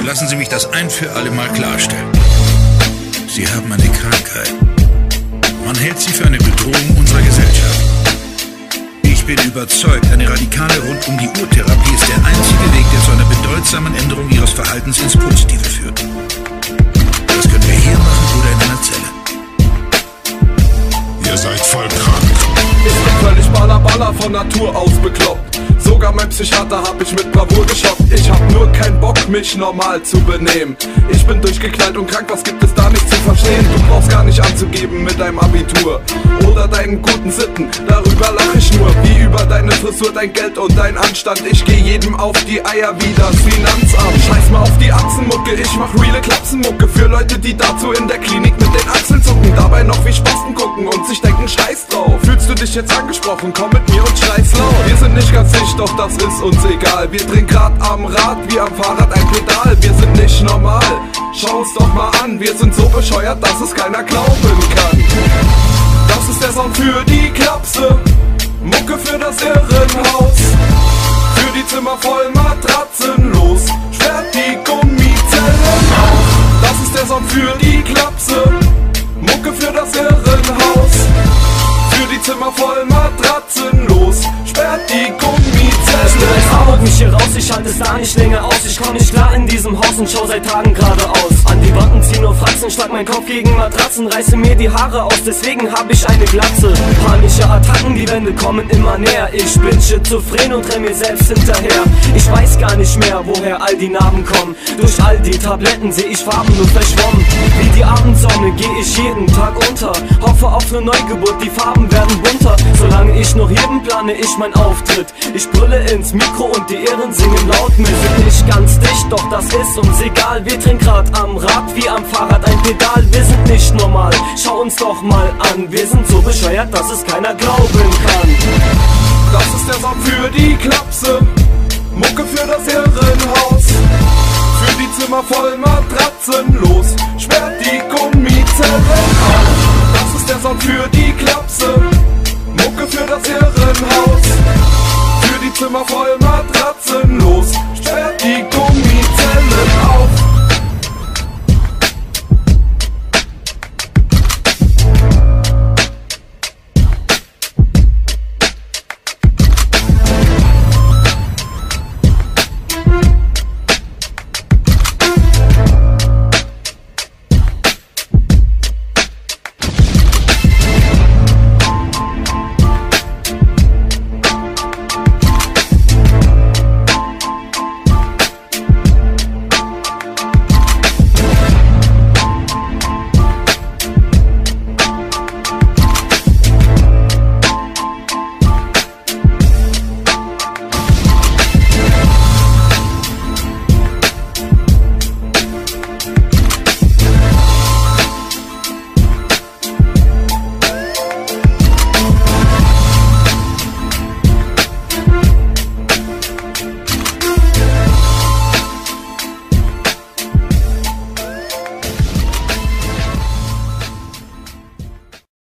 Lassen Sie mich das ein für alle Mal klarstellen. Sie haben eine Krankheit. Man hält sie für eine Bedrohung unserer Gesellschaft. Ich bin überzeugt, eine radikale Rund-um-die-Uhr-Therapie ist der einzige Weg, der zu einer bedeutsamen Änderung Ihres Verhaltens ins Positive führt. Das können wir hier machen oder in einer Zelle. Ihr seid voll krank. Ich bin völlig baller von Natur aus bekloppt. Sogar mein Psychiater hab ich mit Bravour geschockt. Ich hab nur keinen Bock, mich normal zu benehmen. Ich bin durchgeknallt und krank, was gibt es da nicht zu verstehen? Du brauchst gar nicht anzugeben mit deinem Abitur oder deinen guten Sitten, darüber lach ich nur. Wie über deine Frisur, dein Geld und dein Anstand. Ich geh jedem auf die Eier wie das Finanzamt. Scheiß mal auf die Achsenmucke, ich mach reale Klapsenmucke für Leute, die dazu in der Klinik mit den Achseln zucken, dabei noch wie Spasten gucken und sich denken, scheiß drauf. Fühlst du dich jetzt angesprochen? Komm mit mir und schrei's laut. Wir sind nicht ganz dicht, doch das ist uns egal. Wir drehen grad am Rad, wie am Fahrrad ein Pedal. Wir sind nicht normal, schau uns doch mal an. Wir sind so bescheuert, dass es keiner glauben kann. Das ist der Sound für die Klapse, Mucke für das Irrenhaus, für die Zimmer voll Matratzen. Los, sperrt die Gummizellen auf. Das ist der Sound für die Klapse, Mucke für das Irrenhaus, für die Zimmer voll Matratzen. Los, sperrt die Gummizellen auf. Haut mich hier raus, ich halte es da nicht länger aus. Ich komm nicht klar in diesem Haus und schau seit Tagen geradeaus. An die Backen zieh nur Fratzen, schlag meinen Kopf gegen Matratzen, reiße mir die Haare aus, deswegen hab ich eine Glatze. Panische Attacken, die Wände kommen immer näher. Ich bin schizophren und renn mir selbst hinterher. Ich weiß gar nicht mehr, woher all die Narben kommen. Durch all die Tabletten seh ich Farben nur verschwommen. Wie die Abendsonne geh ich jeden Tag unter, hoffe auf ne Neugeburt, die Farben werden bunter. Solange ich noch hier bin, plane ich mein Auftritt. Ich brülle ins Mikro und die Irren singen laut. Wir sind nicht ganz dicht, doch das ist uns egal. Wir drehen grad am Rad, wie am Fahrrad ein Pedal. Wir sind nicht normal, schau uns doch mal an. Wir sind so bescheuert, dass es keiner glauben kann. Das ist der Sound für die Klapse, Mucke für das Irrenhaus, für die Zimmer voll Matratzen. Los, sperrt die Gummizellen auf. Das ist der Sound für die Klapse,